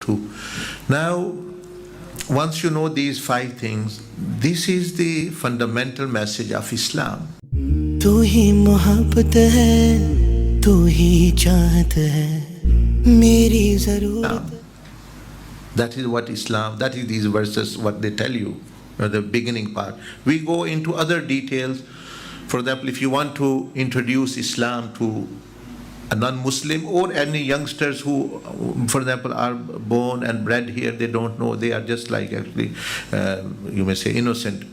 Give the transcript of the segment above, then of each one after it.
too. Now, once you know these 5 things, this is the fundamental message of Islam. तू ही मोहब्बत है, तू ही चाहत है, मेरी ज़रूरत. That is what Islam, that is these verses, what they tell you, the beginning part. We go into other details. For example, if you want to introduce Islam to a non-Muslim or any youngsters who, for example, are born and bred here, they don't know, they are just like actually, you may say, innocent.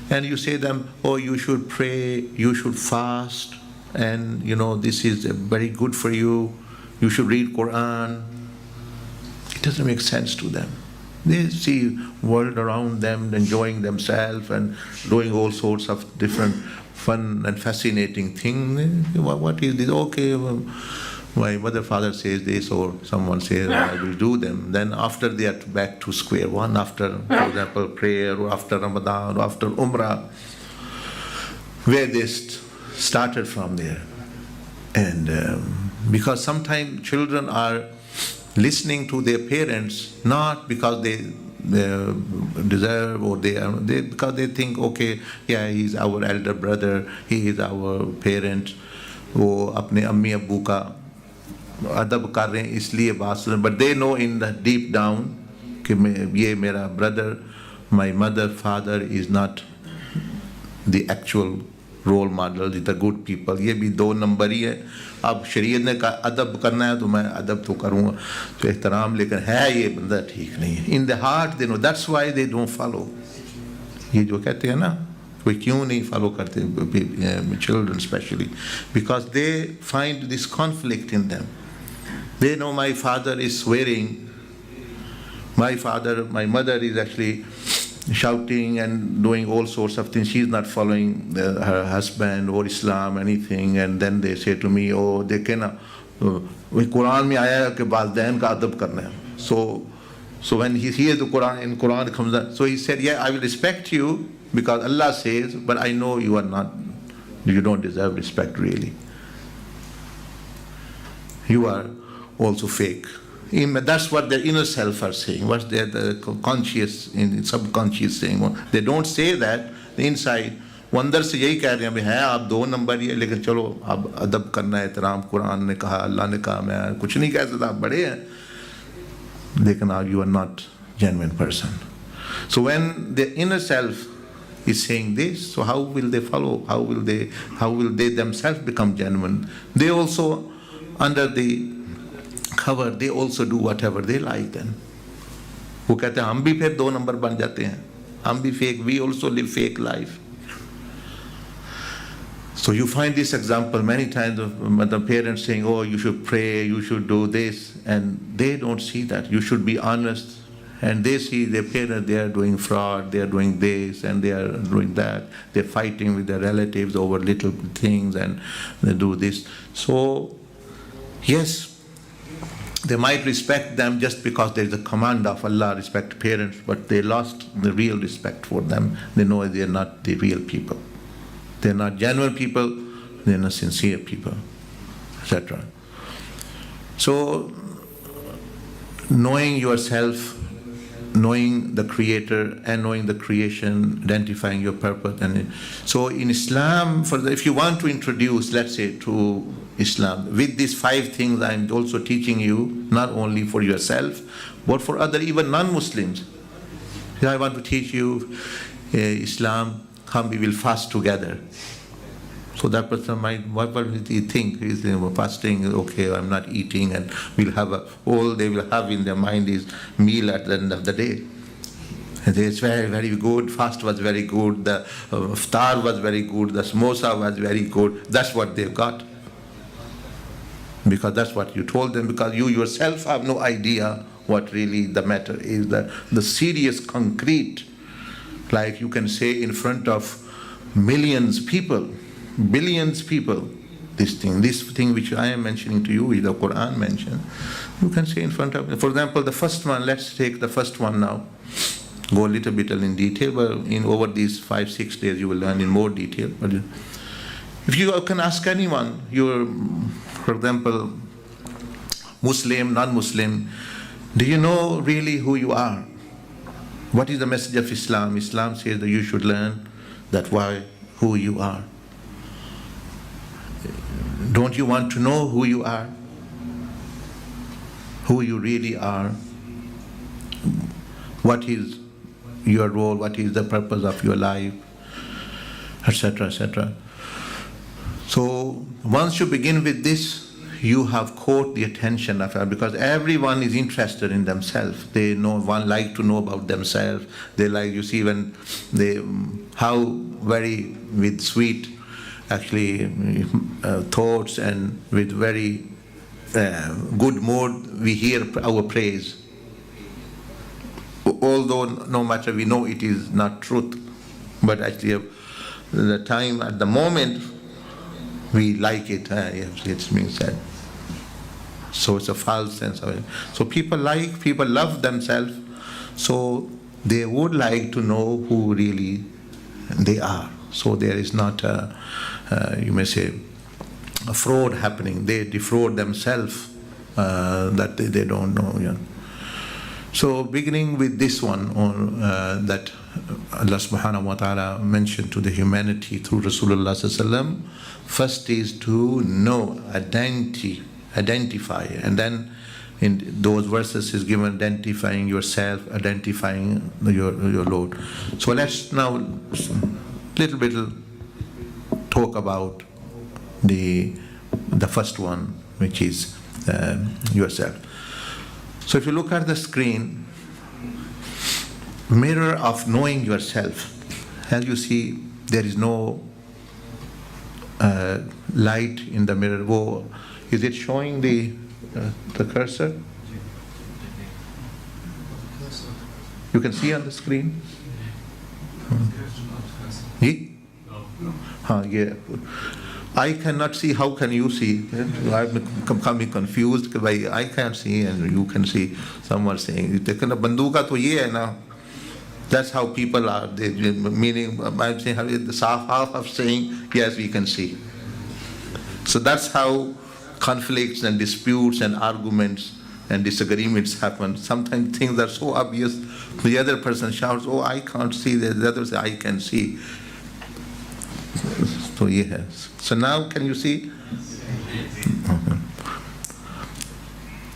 And you say them, oh, you should pray, you should fast, and this is very good for you, you should read Quran. It doesn't make sense to them. They see world around them, enjoying themselves and doing all sorts of different fun and fascinating things. What is this? Okay, my mother, father says this, or someone says, I will do them. Then after they are back to square one, after, for example, prayer, or after Ramadan, or after Umrah, where they started from there. And because sometimes children are listening to their parents, not because they deserve or because they think, okay, yeah, he's our elder brother, he is our parent, वो अपने अम्मी अब्बू का अदब कर रहे हैं इसलिए बात सुन, but they know in the deep down कि ये मेरा brother, my mother, father is not the actual role model, the good people. ये भी 2 नंबर ही है. अब शरीयत ने कहा अदब करना है तो मैं अदब तो करूँगा, तो एहतराम, लेकिन है ये बंदा ठीक नहीं है. In the heart they know. That's why they don't follow. ये जो कहते हैं ना, कोई क्यों नहीं follow करते, children especially, because they find this conflict in them. They know my father is swearing, my mother is actually shouting and doing all sorts of things. She's not following her husband or Islam, anything. And then they say to me, oh, they cannot. Quran में आया कि वालिदैन का अदब करना है. So when he hears the Quran, in Quran comes out, so he said, yeah, I will respect you because Allah says, but I know you don't deserve respect really. You are also fake. That's what their inner self are saying. What's the conscious, subconscious saying? They don't say that. The inside, वो अंदर से यही कह रहे हैं, है आप 2 number ही है, लेकिन चलो अब अदब करना है, एहतराम कुरान ने कहा, अल्लाह ने कहा, मैं कुछ नहीं कह सकता, आप बड़े हैं, लेकिन you are not genuine person. So when the inner self is saying this, so how will they follow? How will they themselves become genuine? They also, under the cover, they also do whatever they like then. वो कहते हैं हम भी फिर 2 number बन जाते हैं, हम भी fake, we also live fake life. So you find this example many times of the parents saying, oh, you should pray, you should do this, and they don't see that. You should be honest. And they see their parents, they are doing fraud, they are doing this, and they are doing that. They're fighting with their relatives over little things, and they do this. So, yes, they might respect them just because there is a command of Allah, respect parents, but they lost the real respect for them. They know they are not the real people. They are not genuine people, they are not sincere people, etc. So, knowing yourself, knowing the Creator and knowing the creation, identifying your purpose. And so in Islam, if you want to introduce, let's say, to Islam, with these 5 things I'm also teaching you, not only for yourself, but for other, even non-Muslims. I want to teach you Islam, come we will fast together. So that person might, what will he think? He's fasting, okay, I'm not eating, and we'll have all they will have in their mind is meal at the end of the day. And it's very, very good, fast was very good, the iftar was very good, the samosa was very good. That's what they've got. Because that's what you told them, because you yourself have no idea what really the matter is, the serious, concrete, like you can say in front of millions people, billions people, this thing which I am mentioning to you, which the Quran mentioned, you can say in front of, for example, the first one, let's take the first one now, go a little bit in detail, but over these 5-6 days you will learn in more detail. But if you can ask anyone, for example, Muslim, non-Muslim, Do you know really who you are? What is the message of Islam? Islam says that you should learn that who you are. Don't you want to know who you are? Who you really are? What is your role? What is the purpose of your life? Etc., etc. So once you begin with this, you have caught the attention of everyone, because everyone is interested in themselves. They like to know about themselves. They like, you see, when they how very with sweet actually thoughts and with very good mood we hear our praise. Although no matter we know it is not truth, but actually the time at the moment we like it. Yes, it's being said. So it's a false sense of it. So people love themselves, so they would like to know who really they are. So there is not you may say, a fraud happening. They defraud themselves that they don't know. You know. So beginning with this one, that Allah subhanahu wa ta'ala mentioned to the humanity through Rasulullah sallallahu alaihi wasallam, first is to know, identify, and then in those verses is given identifying yourself, identifying your Lord. So let's now little bit talk about the first one, which is yourself. So if you look at the screen, mirror of knowing yourself, as you see, there is no light in the mirror. Whoa. Is it showing the cursor? You can see on the screen? Yeah. I cannot see. How can you see? I'm becoming confused because I can't see and you can see. Someone saying, "Banduka to ye hai na." That's how people are. Meaning, I'm saying the half of saying yes, we can see. So that's how conflicts and disputes and arguments and disagreements happen. Sometimes things are so obvious. The other person shouts, "Oh, I can't see." The other says, "I can see." So yes. So now can you see?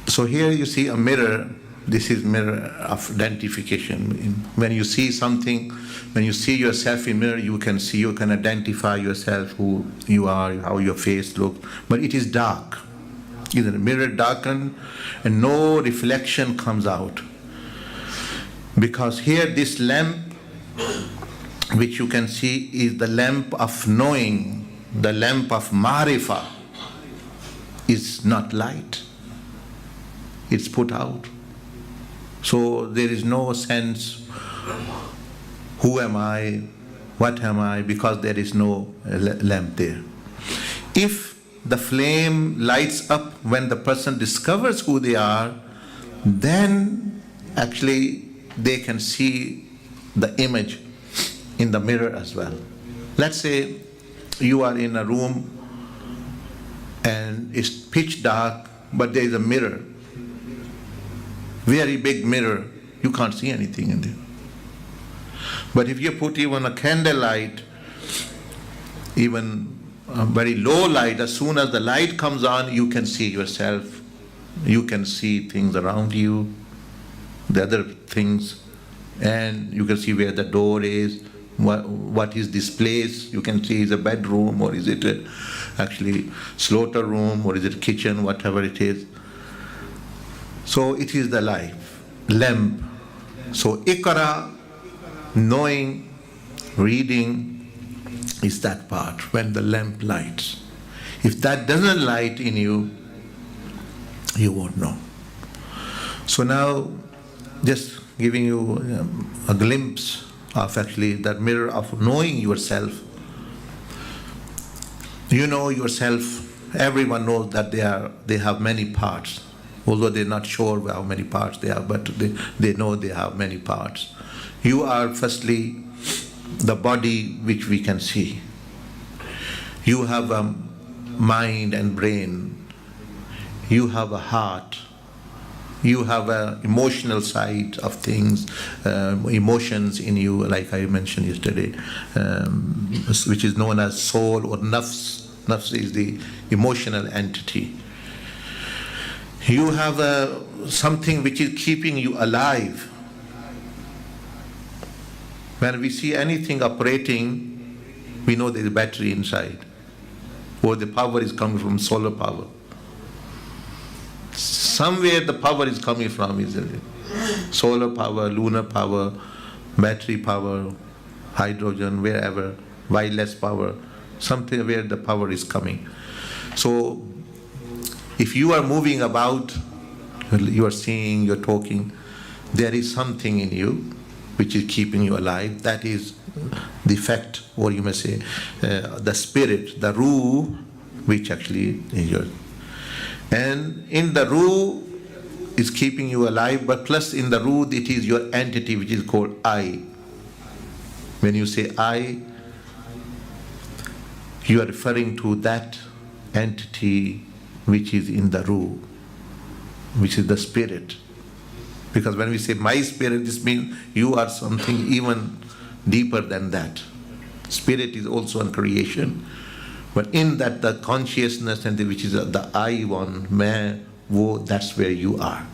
So here you see a mirror. This is mirror of identification. When you see something, when you see yourself in mirror, you can see, you can identify yourself, who you are, how your face looks. But it is dark. The mirror darkened and no reflection comes out. Because here this lamp, which you can see, is the lamp of knowing, the lamp of Ma'rifah, is not light. It's put out. So there is no sense, who am I, what am I, because there is no lamp there. If the flame lights up when the person discovers who they are, then actually they can see the image in the mirror as well. Let's say you are in a room and it's pitch dark, but there is a mirror, very big mirror, you can't see anything in there. But if you put even a candlelight, even a very low light, as soon as the light comes on, you can see yourself, you can see things around you, the other things, and you can see where the door is, what is this place. You can see is a bedroom, or is it actually slaughter room, or is it kitchen, whatever it is. So it is the life, lamp. So Iqra, knowing, reading, is that part when the lamp lights. If that doesn't light in you, you won't know. So now, just giving you a glimpse of actually that mirror of knowing yourself. You know yourself. Everyone knows that they have many parts. Although they're not sure how many parts they have, but they know they have many parts. You are firstly the body which we can see. You have a mind and brain. You have a heart. You have an emotional side of things, emotions in you, like I mentioned yesterday, which is known as soul or nafs. Nafs is the emotional entity. You have something which is keeping you alive. When we see anything operating, we know there is a battery inside, or the power is coming from solar power. Somewhere the power is coming from, is solar power, lunar power, battery power, hydrogen, wherever, wireless power, something where the power is coming. So if you are moving about, you are seeing, you're talking, there is something in you which is keeping you alive. That is the fact, or you may say the spirit, the ruh, which actually is yours. And in the ruh is keeping you alive, but plus in the ruh it is your entity which is called I. When you say I, you are referring to that entity which is in the ruh, which is the spirit. Because when we say my spirit, this means you are something even deeper than that. Spirit is also a creation. But in that, the consciousness and which is the I one, main, wo, that's where you are.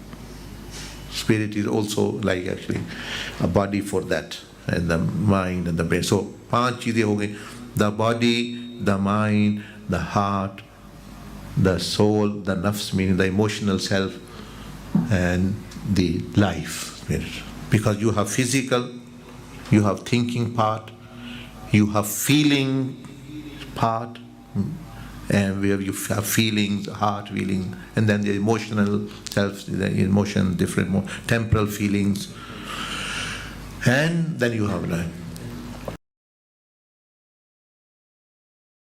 Spirit is also like actually a body for that, and the mind and the brain. So, 5 cheezein ho gayi: the body, the mind, the heart, the soul, the nafs, meaning the emotional self, and the life spirit. Because you have physical, you have thinking part, you have feeling part, and where you have feelings, heart feeling, and then the emotional self, the emotion, different temporal feelings, and then you have life.